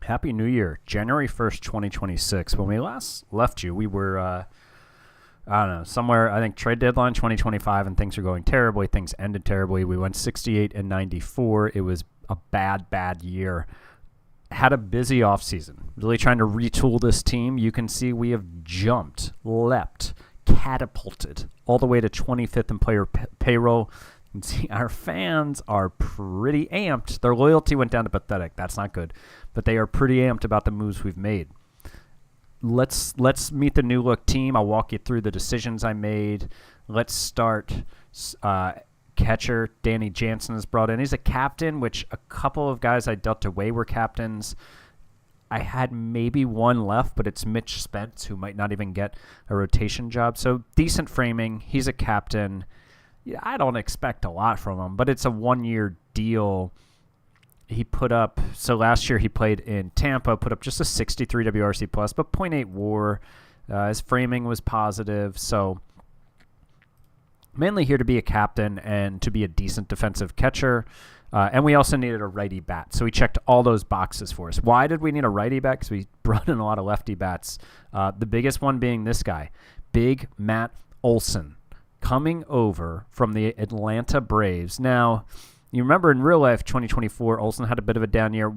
Happy New Year. January 1st, 2026. When we last left you, we were, I don't know, somewhere, I think trade deadline 2025, and things are going terribly. Things ended terribly. We went 68 and 94. It was a bad year. Had a busy offseason. Really trying to retool this team. You can see we have jumped, leapt, catapulted all the way to 25th in player payroll. You can see our fans are pretty amped. Their loyalty went down to pathetic. That's not good. But they are pretty amped about the moves we've made. Let's meet the new look team. I'll walk you through the decisions I made. Let's start. Catcher Danny Jansen is brought in. He's a captain, which a couple of guys I dealt away were captains. I had maybe one left, but it's Mitch Spence, who might not even get a rotation job. So decent framing. He's a captain. Yeah, I don't expect a lot from him, but it's a one-year deal. He put up, so last year he played in Tampa, put up just a 63 WRC plus, but 0.8 WAR. His framing was positive, so mainly here to be a captain and to be a decent defensive catcher. And we also needed a righty bat, so he checked all those boxes for us. Why did we need a righty bat? Because we brought in a lot of lefty bats. The biggest one being this guy, Big Matt Olson, coming over from the Atlanta Braves. Now, you remember in real life, 2024, Olson had a bit of a down year.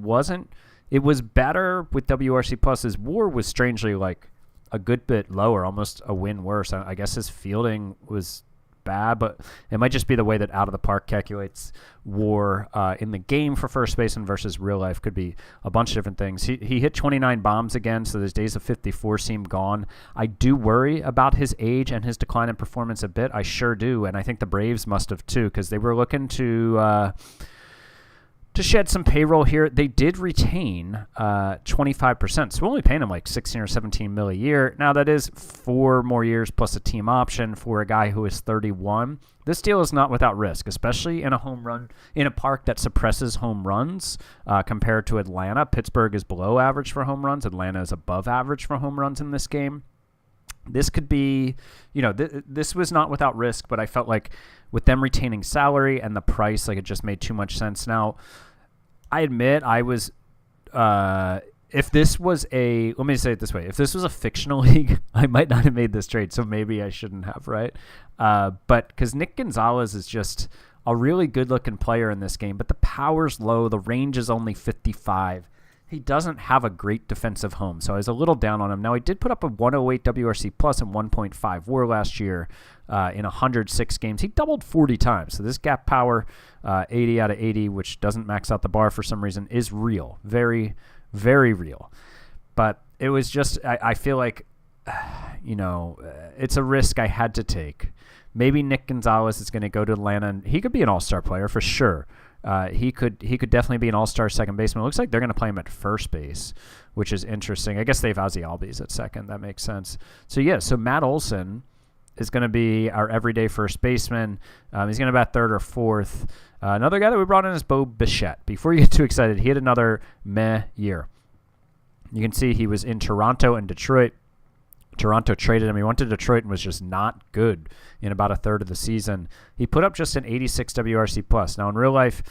It was better with WRC plus. His WAR was strangely like a good bit lower, almost a win worse. I guess his fielding was bad, but it might just be the way that Out of the Park calculates WAR in the game for first baseman versus real life. Could be a bunch of different things. He hit 29 bombs again, so his days of 54 seem gone. I do worry about his age and his decline in performance a bit. I sure do, and I think the Braves must have too, because they were looking to shed some payroll here. They did retain 25%, so we're only paying him like 16 or 17 mil a year. Now, that is 4 more years plus a team option for a guy who is 31. This deal is not without risk, especially in a park that suppresses home runs compared to Atlanta. Pittsburgh is below average for home runs. Atlanta is above average for home runs in this game. This could be, this was not without risk, but I felt like with them retaining salary and the price, like it just made too much sense. Now, I admit I was, if this was let me say it this way, if this was a fictional league, I might not have made this trade, so maybe I shouldn't have, right? But because Nick Gonzalez is just a really good-looking player in this game, but the power's low, the range is only 55. He doesn't have a great defensive home, so I was a little down on him. Now, he did put up a 108 WRC plus and 1.5 WAR last year in 106 games. He doubled 40 times, so this gap power, 80 out of 80, which doesn't max out the bar for some reason, is real. Very, very real. But it was just, I feel like, it's a risk I had to take. Maybe Nick Gonzalez is going to go to Atlanta, and he could be an all-star player for sure. He could definitely be an all-star second baseman. It looks like they're going to play him at first base, which is interesting. I guess they have Ozzie Albies at second. That makes sense. So Matt Olson is going to be our everyday first baseman. He's going to bat third or fourth. Another guy that we brought in is Bo Bichette. Before you get too excited, he had another meh year. You can see he was in Toronto and Detroit. Toronto traded him. He went to Detroit and was just not good in about a third of the season. He put up just an 86 WRC plus. Now, in real life,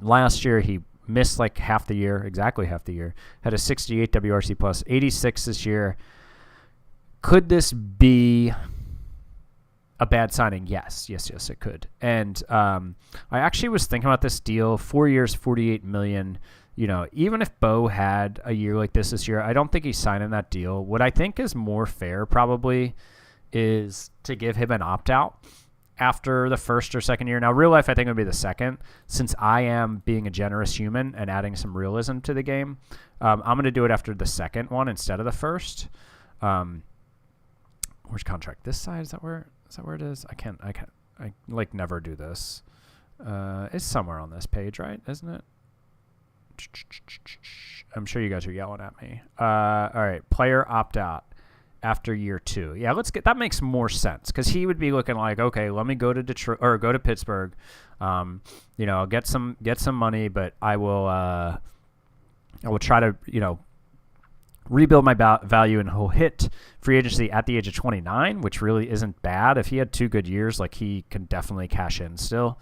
last year he missed like exactly half the year, had a 68 WRC plus, 86 this year. Could this be a bad signing? Yes, it could. And I actually was thinking about this deal, 4 years, $48 million. Even if Bo had a year like this year, I don't think he's signing that deal. What I think is more fair probably is to give him an opt-out after the first or second year. Now, real life, I think it would be the second, since I am being a generous human and adding some realism to the game. I'm going to do it after the second one instead of the first. Where's contract? This side? Is that where it is? I never do this. It's somewhere on this page, right? Isn't it? I'm sure you guys are yelling at me. All right, player opt-out after year 2. Yeah, that makes more sense, because he would be looking like, okay, let me go to Detroit or go to Pittsburgh. I'll get some money, but I will try to rebuild my value, and he'll hit free agency at the age of 29, which really isn't bad. If he had 2 good years, like, he can definitely cash in still.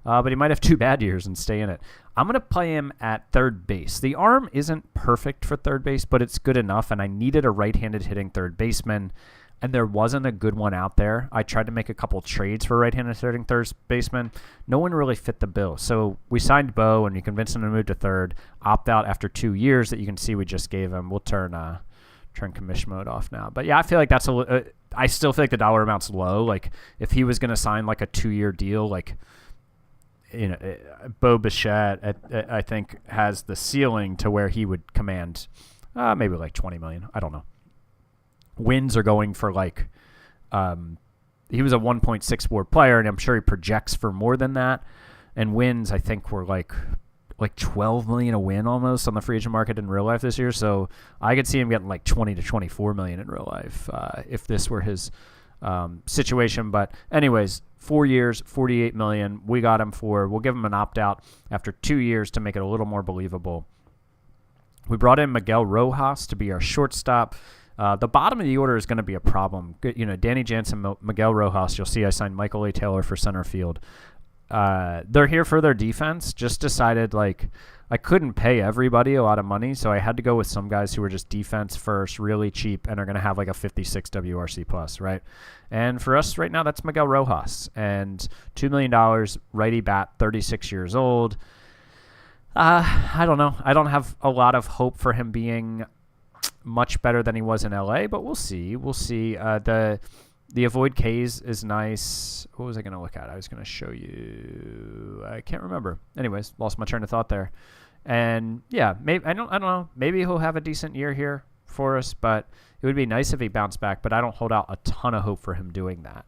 but he might have 2 bad years and stay in it. I'm going to play him at third base. The arm isn't perfect for third base, but it's good enough, and I needed a right-handed hitting third baseman, and there wasn't a good one out there. I tried to make a couple trades for right-handed hitting third baseman. No one really fit the bill. So we signed Bo, and we convinced him to move to third, opt out after 2 years that you can see we just gave him. We'll turn commission mode off now. But yeah, I feel like that's I still feel like the dollar amount's low. Like if he was going to sign like a 2-year deal, like, you know, Bo Bichette, I think, has the ceiling to where he would command maybe like $20 million. I don't know. Wins are going for like he was a 1.6 WAR player, and I'm sure he projects for more than that. And wins, I think, were like 12 million a win almost on the free agent market in real life this year. So I could see him getting like 20 to 24 million in real life if this were his situation. But anyways, 4 years, 48 million. We got him we'll give him an opt out after 2 years to make it a little more believable. We brought in Miguel Rojas to be our shortstop. The bottom of the order is going to be a problem. You know, Danny Jansen, Miguel Rojas. You'll see I signed Michael A. Taylor for center field. They're here for their defense. Just decided like I couldn't pay everybody a lot of money, so I had to go with some guys who were just defense first, really cheap, and are going to have like a 56 WRC plus, right? And for us right now, that's Miguel Rojas, and $2 million, righty bat, 36 years old. I don't know. I don't have a lot of hope for him being much better than he was in LA, but we'll see. We'll see. The avoid Ks is nice. What was I going to look at? I was going to show you. I can't remember. Anyways, lost my train of thought there. And yeah, maybe I don't know. Maybe he'll have a decent year here for us, but it would be nice if he bounced back. But I don't hold out a ton of hope for him doing that.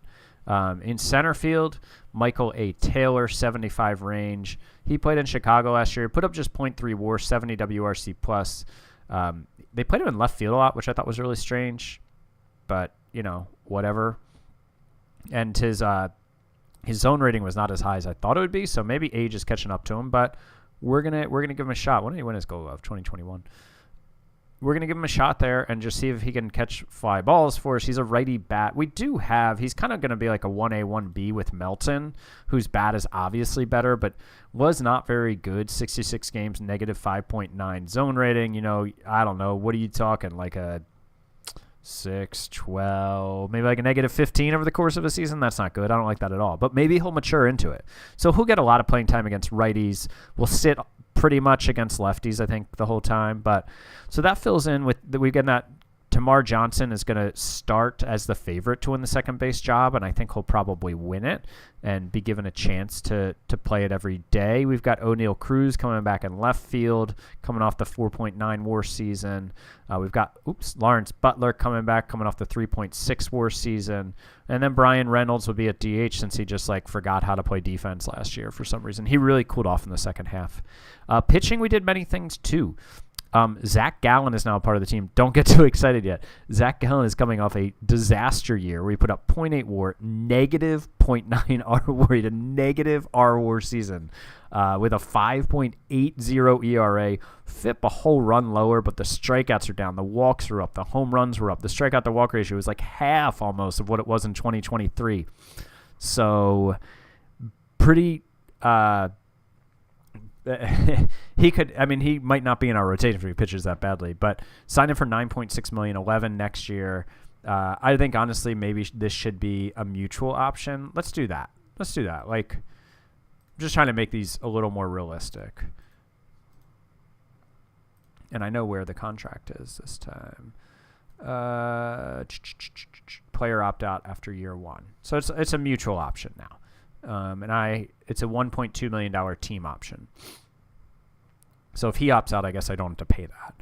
In center field, Michael A. Taylor, 75 range. He played in Chicago last year. Put up just .3 WAR, 70 WRC plus. They played him in left field a lot, which I thought was really strange. But you know, whatever. And his zone rating was not as high as I thought it would be, so maybe age is catching up to him. But we're gonna give him a shot. When did he win his Gold Glove? 2021. We're gonna give him a shot there and just see if he can catch fly balls for us. He's a righty bat. He's kind of gonna be like a 1A 1B with Melton, whose bat is obviously better, but was not very good. 66 games, negative 5.9 zone rating. You know, I don't know. What are you talking? Like a 6, 12, maybe like a negative 15 over the course of a season. That's not good. I don't like that at all. But maybe he'll mature into it. So he'll get a lot of playing time against righties. We'll sit pretty much against lefties, I think, the whole time. But so that fills in with we get that. Tamar Johnson is going to start as the favorite to win the second base job, and I think he'll probably win it and be given a chance to play it every day. We've got O'Neal Cruz coming back in left field, coming off the 4.9 WAR season. We've got Lawrence Butler coming off the 3.6 WAR season, and then Brian Reynolds will be at DH since he just like forgot how to play defense last year for some reason. He really cooled off in the second half. Pitching, we did many things too. Zach Gallen is now a part of the team. Don't get too excited yet. Zach Gallen is coming off a disaster year where he put up 0.8 WAR, negative 0.9 R WAR. He had a negative R WAR season with a 5.80 ERA. FIP a whole run lower, but the strikeouts are down. The walks are up. The home runs were up. The strikeout to walk ratio was like half almost of what it was in 2023. So pretty... he might not be in our rotation if he pitches that badly, but sign him for $9.6 million, 11 next year. I think honestly, maybe this should be a mutual option. Let's do that. Like, I'm just trying to make these a little more realistic. And I know where the contract is this time. Player opt out after year 1. So it's a mutual option now. It's a $1.2 million team option. So if he opts out, I guess I don't have to pay that.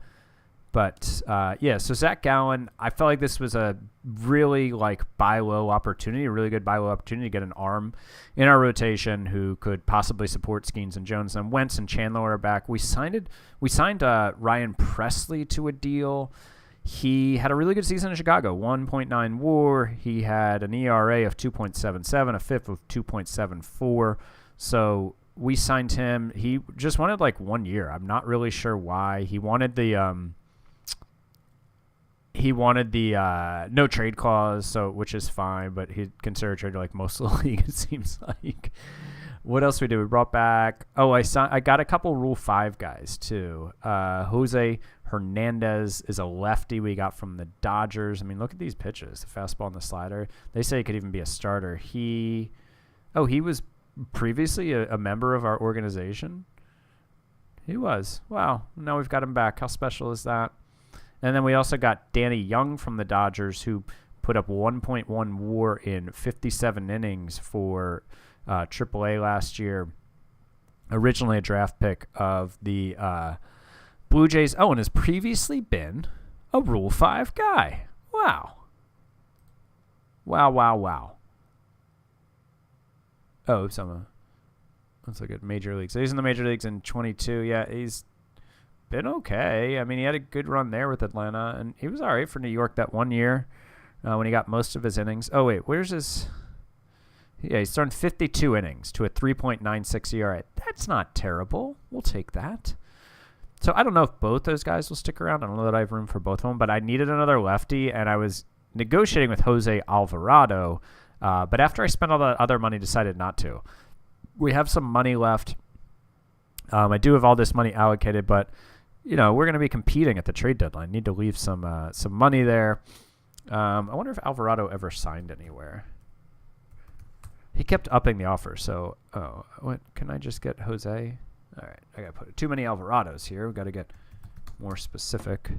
But so Zach Gallen, I felt like this was a really like buy low opportunity, a really good buy low opportunity to get an arm in our rotation who could possibly support Skeens and Jones. And Wentz and Chandler are back. We signed Ryan Presley to a deal. He had a really good season in Chicago, 1.9 WAR. He had an ERA of 2.77, a FIP of 2.74. So we signed him. He just wanted like 1 year. I'm not really sure why. He wanted the no trade clause, so which is fine, but he'd consider a trade like most of the league, it seems like. What else we do? We brought back. Oh, I got a couple Rule 5 guys too. Jose Hernandez is a lefty we got from the Dodgers. I mean, look at these pitches: the fastball and the slider. They say he could even be a starter. He was previously a member of our organization. He was. Wow. Now we've got him back. How special is that? And then we also got Danny Young from the Dodgers, who put up 1.1 WAR in 57 innings for AAA last year. Originally a draft pick of the Blue Jays. Oh, and has previously been a Rule 5 guy. Wow. Wow. Oh, let's look at Major Leagues. So he's in the Major Leagues in 22. Yeah, he's been okay. I mean, he had a good run there with Atlanta, and he was all right for New York that 1 year when he got most of his innings. Oh, wait, where's his... Yeah, he's thrown 52 innings to a 3.96 ERA. That's not terrible. We'll take that. So I don't know if both those guys will stick around. I don't know that I have room for both of them, but I needed another lefty, and I was negotiating with Jose Alvarado, but after I spent all the other money, decided not to. We have some money left. I do have all this money allocated, but we're going to be competing at the trade deadline. Need to leave some money there. I wonder if Alvarado ever signed anywhere. He kept upping the offer, so what can I just get Jose? All right, I got to put too many Alvarados here. We've got to get more specific.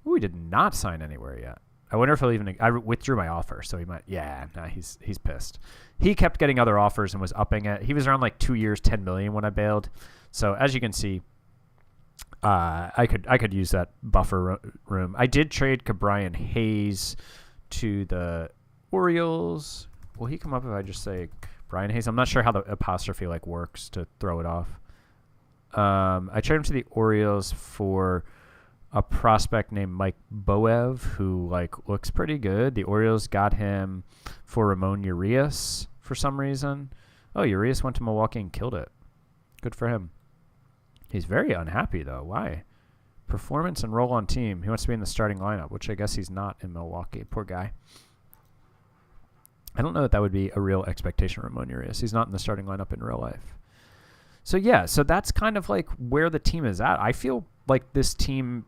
Ooh, he did not sign anywhere yet. I wonder if he'll even... I withdrew my offer, so he might... Yeah, nah, he's pissed. He kept getting other offers and was upping it. He was around like 2 years, $10 million when I bailed. So as you can see, I could use that buffer room. I did trade Cabrian Hayes to the Orioles. Will he come up if I just say Brian Hayes? I'm not sure how the apostrophe works to throw it off. I traded him to the Orioles for a prospect named Mike Boev, who looks pretty good. The Orioles got him for Ramon Urias for some reason. Oh, Urias went to Milwaukee and killed it. Good for him. He's very unhappy though. Why? Performance and role on team. He wants to be in the starting lineup, which I guess he's not in Milwaukee. Poor guy. I don't know that that would be a real expectation of Ramon Urias. He's not in the starting lineup in real life. So yeah, so that's kind of where the team is at. I feel like this team,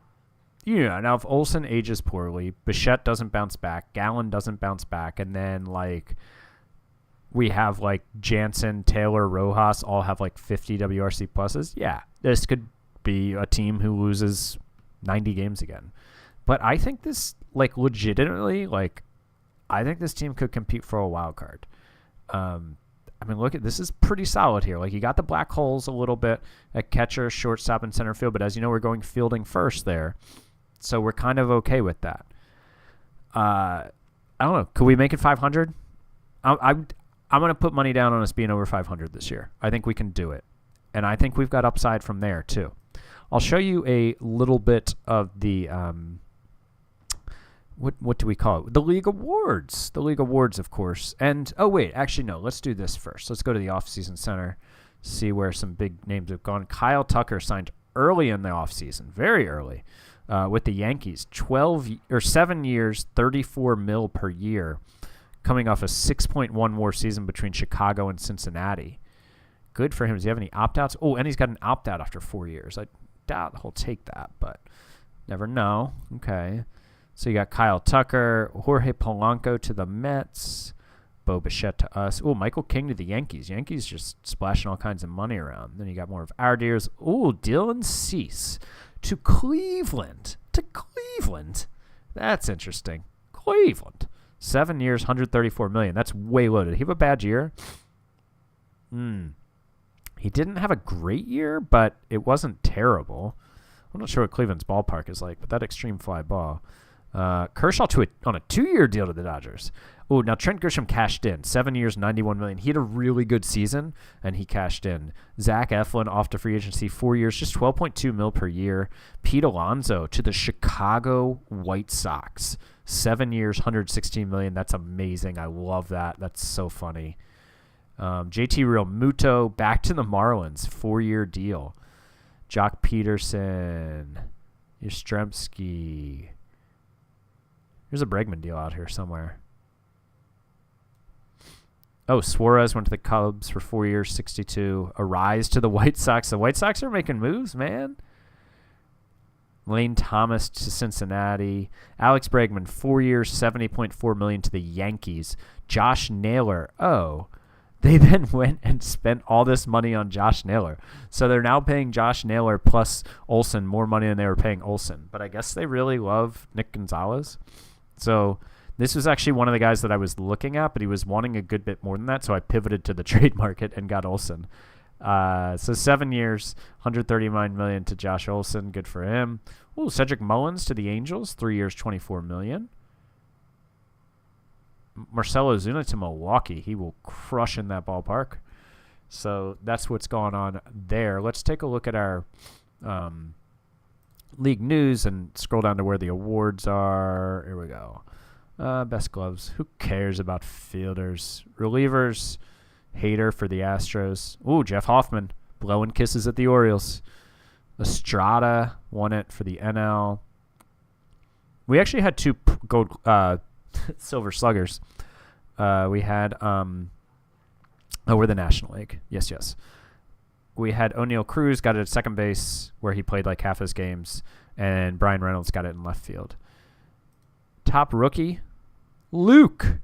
now if Olsen ages poorly, Bichette doesn't bounce back, Gallen doesn't bounce back, and then we have Jansen, Taylor, Rojas all have 50 WRC pluses. Yeah, this could be a team who loses 90 games again. But I think this legitimately I think this team could compete for a wild card. I mean, look at this is pretty solid here. You got the black holes a little bit at catcher, shortstop, and center field, but as you know, we're going fielding first there, so we're kind of okay with that. I don't know. Could we make it 500? I'm going to put money down on us being over 500 this year. I think we can do it, and I think we've got upside from there too. I'll show you a little bit of the what do we call it? The League Awards. The League Awards, of course. And, oh, wait. Actually, no. Let's do this first. Let's go to the Offseason Center, see where some big names have gone. Kyle Tucker signed early in the offseason, very early, with the Yankees. 7 years, $34 million per year, coming off a 6.1 WAR season between Chicago and Cincinnati. Good for him. Does he have any opt-outs? Oh, and he's got an opt-out after 4 years. I doubt he'll take that, but never know. Okay. So you got Kyle Tucker, Jorge Polanco to the Mets, Bo Bichette to us. Oh, Michael King to the Yankees. Yankees just splashing all kinds of money around. Then you got more of our deers. Oh, Dylan Cease to Cleveland. That's interesting. Cleveland. 7 years, $134 million. That's way low. Did he have a bad year? He didn't have a great year, but it wasn't terrible. I'm not sure what Cleveland's ballpark is like, but that extreme fly ball. Kershaw on a 2-year deal to the Dodgers. Oh, now Trent Grisham cashed in. 7 years, $91 million. He had a really good season, and he cashed in. Zach Eflin off to free agency, 4 years, just $12.2 million per year. Pete Alonso to the Chicago White Sox. 7 years, $116 million. That's amazing. I love that. That's so funny. JT Realmuto back to the Marlins. 4-year deal. Jock Peterson. Yastrzemski. There's a Bregman deal out here somewhere. Oh, Suarez went to the Cubs for 4 years, 62. A rise to the White Sox. The White Sox are making moves, man. Lane Thomas to Cincinnati. Alex Bregman, 4 years, $70.4 million to the Yankees. Josh Naylor. Oh, they then went and spent all this money on Josh Naylor. So they're now paying Josh Naylor plus Olsen more money than they were paying Olsen. But I guess they really love Nick Gonzalez. So this was actually one of the guys that I was looking at, but he was wanting a good bit more than that. So I pivoted to the trade market and got Olsen. So 7 years, $139 million to Josh Olsen. Good for him. Ooh, Cedric Mullins to the Angels, 3 years, $24 million. Marcell Ozuna to Milwaukee. He will crush in that ballpark. So that's what's going on there. Let's take a look at our league news and scroll down to where the awards are. Here we go. Best gloves. Who cares about fielders? Relievers. Hater for the Astros. Ooh, Jeff Hoffman blowing kisses at the Orioles. Estrada won it for the NL. We actually had two gold silver sluggers. We had we're the National League. Yes. We had O'Neal Cruz got it at second base where he played like half his games, and Brian Reynolds got it in left field. Top rookie, Luke.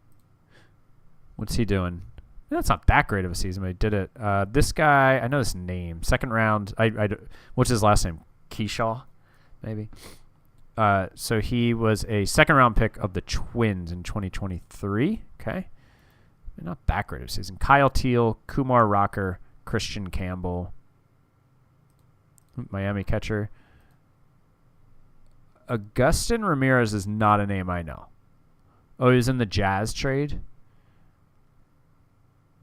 What's he doing? That's not that great of a season, but he did it. This guy, I know his name. Second round. What's his last name? Keyshaw, maybe. So he was a second-round pick of the Twins in 2023. Okay. Not that great of a season. Kyle Teal, Kumar Rocker, Christian Campbell. Miami catcher. Agustin Ramirez is not a name I know. Oh, he was in the Jazz trade?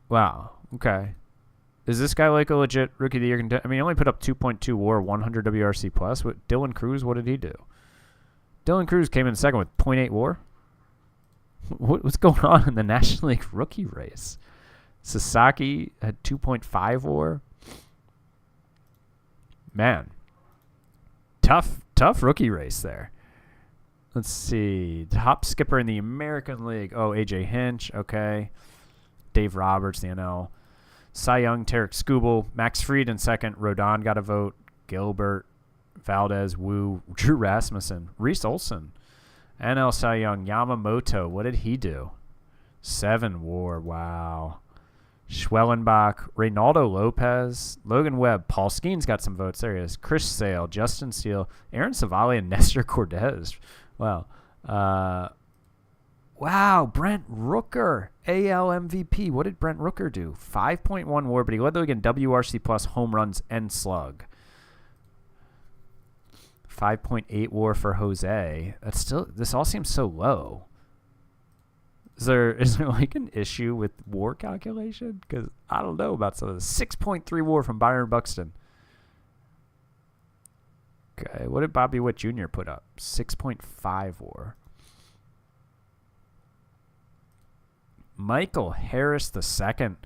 Wow. Okay. Is this guy like a legit rookie of the year contender? I mean, he only put up 2.2 WAR, 100 WRC plus. Dylan Cruz, what did he do? Dylan Cruz came in second with 0.8 WAR. What's going on in the National League rookie race? Sasaki had 2.5 WAR. Man, tough rookie race there. Let's see. Top skipper in the American League. Oh, AJ Hinch. Okay. Dave Roberts, the NL. Cy Young, Tarek Skubal. Max Fried in second. Rodon got a vote. Gilbert, Valdez, Wu, Drew Rasmussen, Reese Olson. NL Cy Young, Yamamoto. What did he do? 7 WAR. Wow. Schwellenbach, Reynaldo Lopez, Logan Webb. Paul Skeen's got some votes. There he is. Chris Sale, Justin Steele, Aaron Savali, and Nestor Cortez. Wow. Wow, Brent Rooker, AL MVP. What did Brent Rooker do? 5.1 WAR, but he led the league in WRC plus home runs and slug. 5.8 WAR for Jose. That's still. This all seems so low. Is there like an issue with WAR calculation? Because I don't know about some of this. 6.3 WAR from Byron Buxton. Okay, what did Bobby Witt Jr. put up? 6.5 WAR. Michael Harris II,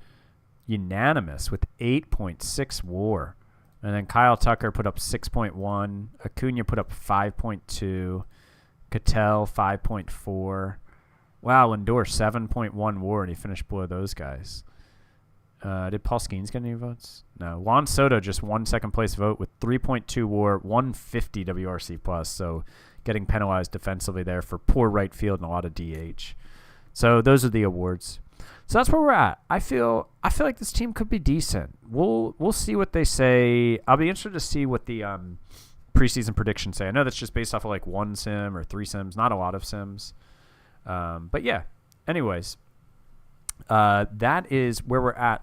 unanimous with 8.6 WAR. And then Kyle Tucker put up 6.1. Acuna put up 5.2. Cattell 5.4. Wow, Lindor 7.1 WAR, and he finished below those guys. Did Paul Skeens get any votes? No. Juan Soto just won second place vote with 3.2 WAR, 150 WRC plus. So getting penalized defensively there for poor right field and a lot of DH. So those are the awards. So that's where we're at. I feel like this team could be decent. We'll see what they say. I'll be interested to see what the preseason predictions say. I know that's just based off of like 1 sim or 3 sims, not a lot of sims. But yeah. Anyways, that is where we're at.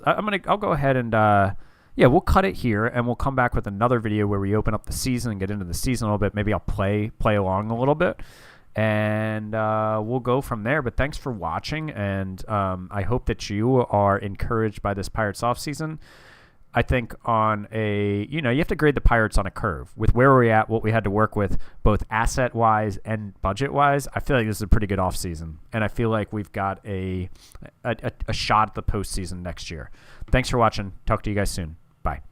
I'll go ahead and we'll cut it here, and we'll come back with another video where we open up the season and get into the season a little bit. Maybe I'll play along a little bit. And we'll go from there. But thanks for watching, and I hope that you are encouraged by this Pirates offseason. I think you have to grade the Pirates on a curve. With where we're at, what we had to work with, both asset-wise and budget-wise, I feel like this is a pretty good offseason. And I feel like we've got a shot at the postseason next year. Thanks for watching. Talk to you guys soon. Bye.